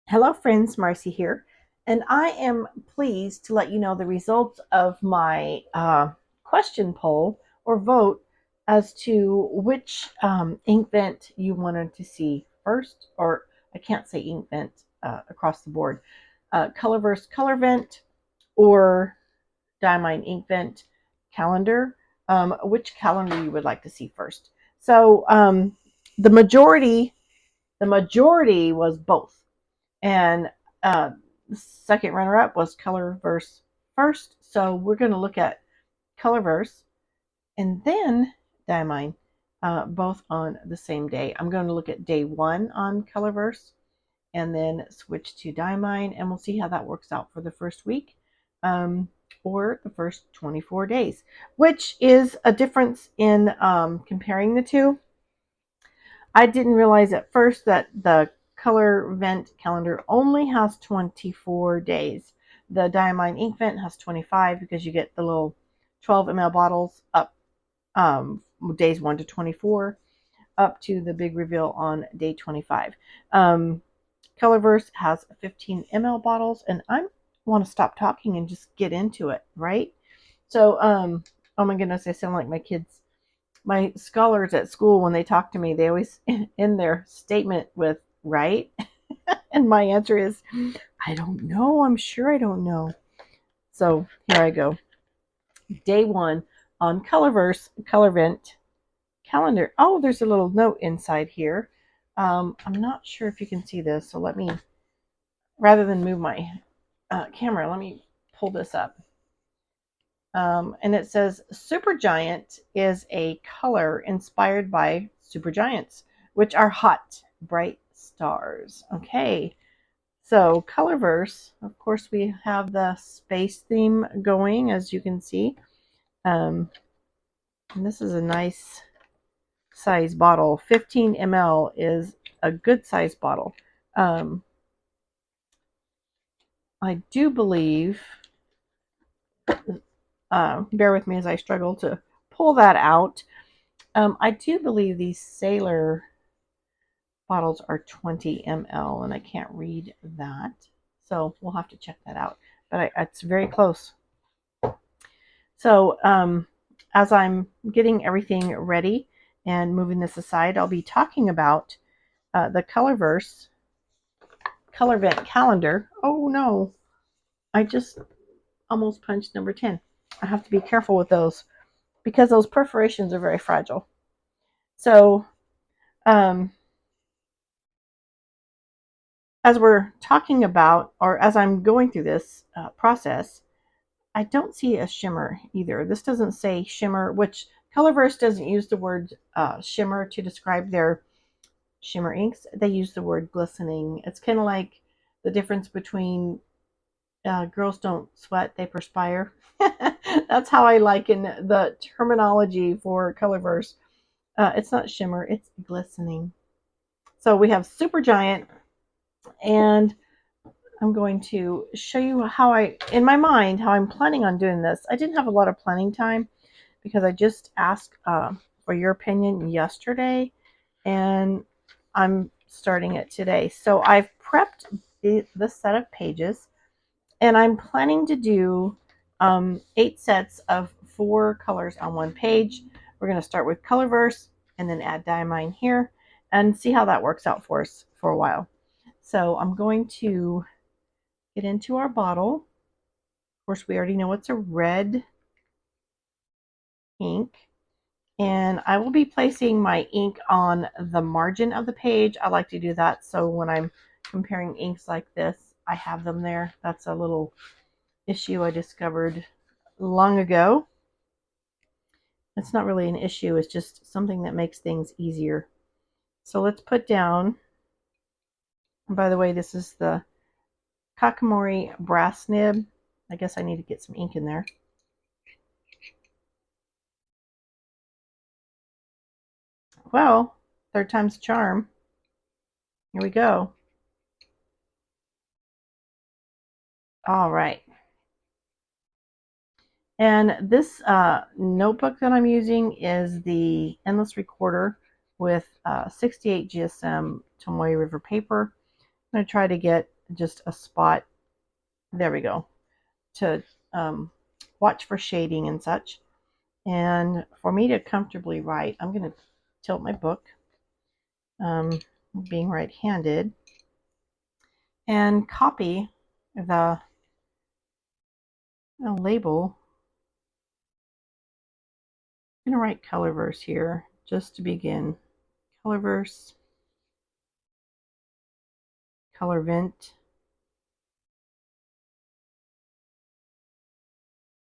Hello friends, Marcy here, and I am pleased to let you know the results of my question poll or vote as to which Inkvent you wanted to see first, or I can't say Inkvent across the board, Colorverse Colorvent or Diamine Inkvent calendar, which calendar you would like to see first. So the majority was both. And the second runner-up was Colorverse first. So we're going to look at Colorverse and then Diamine, both on the same day. I'm going to look at day one on Colorverse and then switch to Diamine, and we'll see how that works out for the first week or the first 24 days, which is a difference in comparing the two. I didn't realize at first that the Colorvent calendar only has 24 days. The Diamine Inkvent has 25 because you get the little 12 ml bottles up days 1 to 24 up to the big reveal on day 25. Colorverse has 15 ml bottles, and I want to stop talking and just get into it, right? So, oh my goodness, I sound like my kids. My scholars at school, when they talk to me, they always end their statement with right. And my answer is, I don't know. I'm sure I don't know. So here I go. Day one on Colorverse Colorvent calendar. Oh, there's a little note inside here. I'm not sure if you can see this. So let me, rather than move my camera, let me pull this up. And it says Supergiant is a color inspired by supergiants, which are hot, bright stars. Okay, so Colorverse, of course, we have the space theme going, as you can see. And this is a nice size bottle. 15 ml is a good size bottle. I do believe, bear with me as I struggle to pull that out. I do believe these Sailor bottles are 20 ml, and I can't read that. So we'll have to check that out. But it's very close. So as I'm getting everything ready and moving this aside, I'll be talking about the Colorverse Colorvent calendar. Oh no, I just almost punched number 10. I have to be careful with those because those perforations are very fragile. So as we're talking about, or as I'm going through this process, I don't see a shimmer either. This doesn't say shimmer, which Colorverse doesn't use the word shimmer to describe their shimmer inks. They use the word glistening. It's kind of like the difference between girls don't sweat, they perspire. That's how I liken the terminology for Colorverse. It's not shimmer, it's glistening. So we have Supergiant, and I'm going to show you how in my mind, how I'm planning on doing this. I didn't have a lot of planning time because I just asked for your opinion yesterday, and I'm starting it today. So I've prepped this set of pages, and I'm planning to do 8 sets of 4 colors on one page. We're going to start with Colorverse and then add Diamine here and see how that works out for us for a while. So I'm going to get into our bottle. Of course, we already know it's a red ink. And I will be placing my ink on the margin of the page. I like to do that so when I'm comparing inks like this, I have them there. That's a little issue I discovered long ago. It's not really an issue, it's just something that makes things easier. So let's put down, and by the way, this is the Kakamori brass nib. I guess I need to get some ink in there. Well, third time's a charm. Here we go. All right. And this notebook that I'm using is the Endless Recorder with 68 GSM Tomoe River paper. I'm going to try to get just a spot. There we go. To watch for shading and such. And for me to comfortably write, I'm going to tilt my book, being right-handed, and copy the label. I'm going to write Colorverse here just to begin. Colorverse Colorvent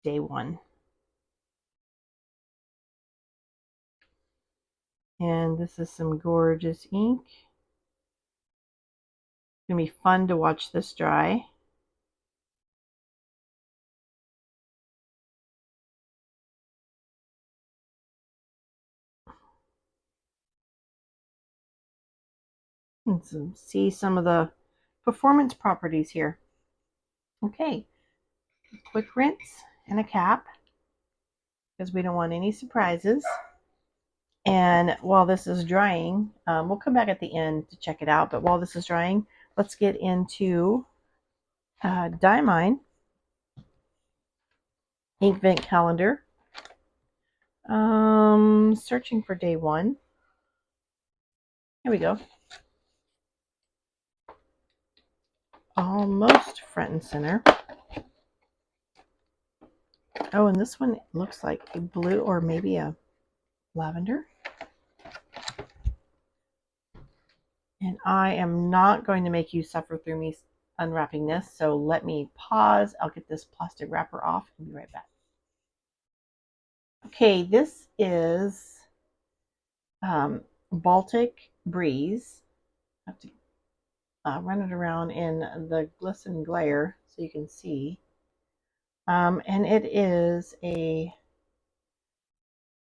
Day 1. And this is some gorgeous ink. It's going to be fun to watch this dry. And so see some of the performance properties here. Okay, quick rinse and a cap, because we don't want any surprises. And while this is drying, we'll come back at the end to check it out, but while this is drying, let's get into Diamine Inkvent calendar. Searching for day 1. Here we go. Almost front and center. Oh, and this one looks like a blue or maybe a lavender. And I am not going to make you suffer through me unwrapping this, so let me pause. I'll get this plastic wrapper off and be right back. Okay, this is Baltic Breeze. I have to run it around in the glisten glare so you can see. And it is a,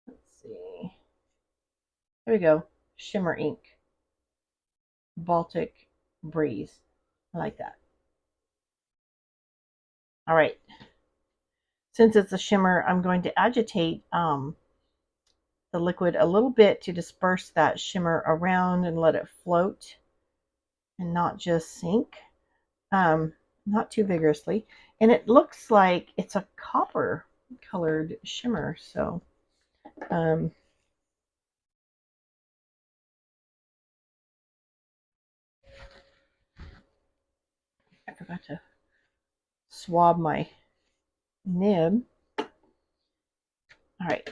let's see, there we go, shimmer ink. Baltic Breeze. I like that. All right. Since it's a shimmer, I'm going to agitate the liquid a little bit to disperse that shimmer around and let it float and not just sink. Not too vigorously. And it looks like it's a copper colored shimmer. So I forgot to swab my nib. All right.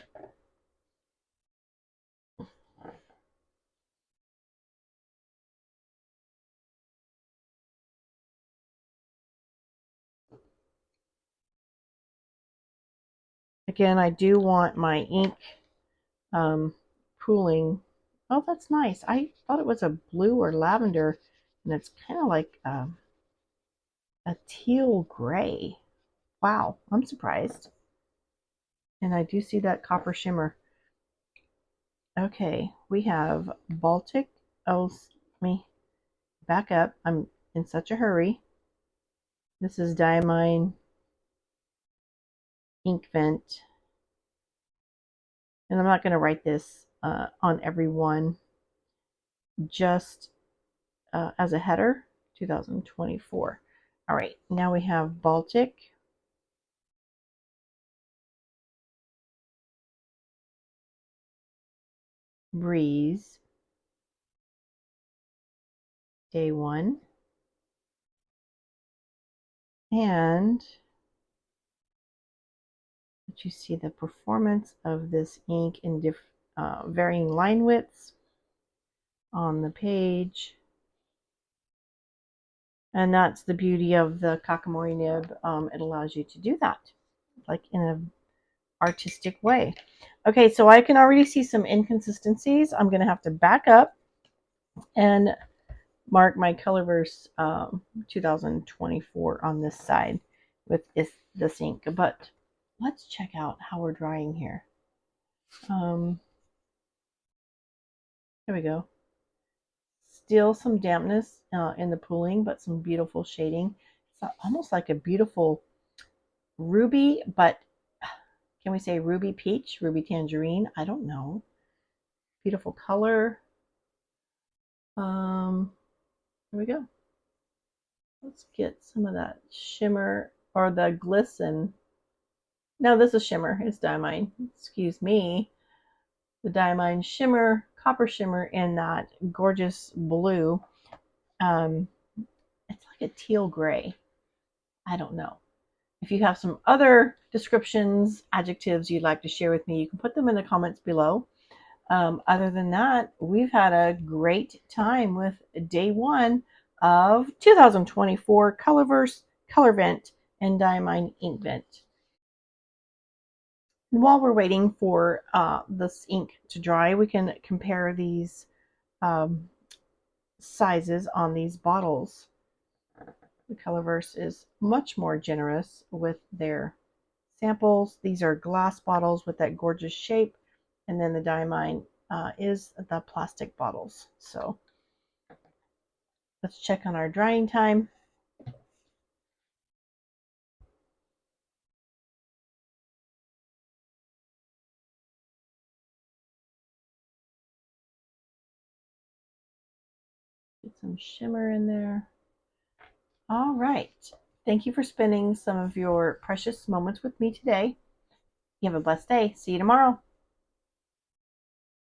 Again, I do want my ink pooling. Oh, that's nice. I thought it was a blue or lavender, and it's kind of like a teal gray. Wow, I'm surprised. And I do see that copper shimmer. Okay, we have Baltic. Oh, let me back up. I'm in such a hurry. This is Diamine Inkvent. And I'm not going to write this on every one, just as a header, 2024. All right, now we have Baltic. Breeze. Day 1. And let you see the performance of this ink in varying line widths on the page. And that's the beauty of the Kakamori nib. It allows you to do that, like in an artistic way. Okay, so I can already see some inconsistencies. I'm going to have to back up and mark my Colorverse 2024 on this side with this ink. But let's check out how we're drying here. Here we go. Still some dampness in the pooling, but some beautiful shading. It's almost like a beautiful ruby, but can we say ruby peach, ruby tangerine? I don't know. Beautiful color. Here we go. Let's get some of that shimmer or the glisten. No, this is shimmer. It's diamine. Excuse me. The diamine shimmer, copper shimmer in that gorgeous blue. Um, it's like a teal gray. I don't know. If you have some other descriptions, adjectives you'd like to share with me, you can put them in the comments below. Other than that, we've had a great time with day one of 2024 Colorverse Colorvent and Diamine Inkvent. And while we're waiting for this ink to dry, we can compare these um, sizes on these bottles. The Colorverse is much more generous with their samples. These are glass bottles with that gorgeous shape, and then the Diamine is the plastic bottles. So let's check on our drying time. Get some shimmer in there. All right. Thank you for spending some of your precious moments with me today. You have a blessed day. See you tomorrow.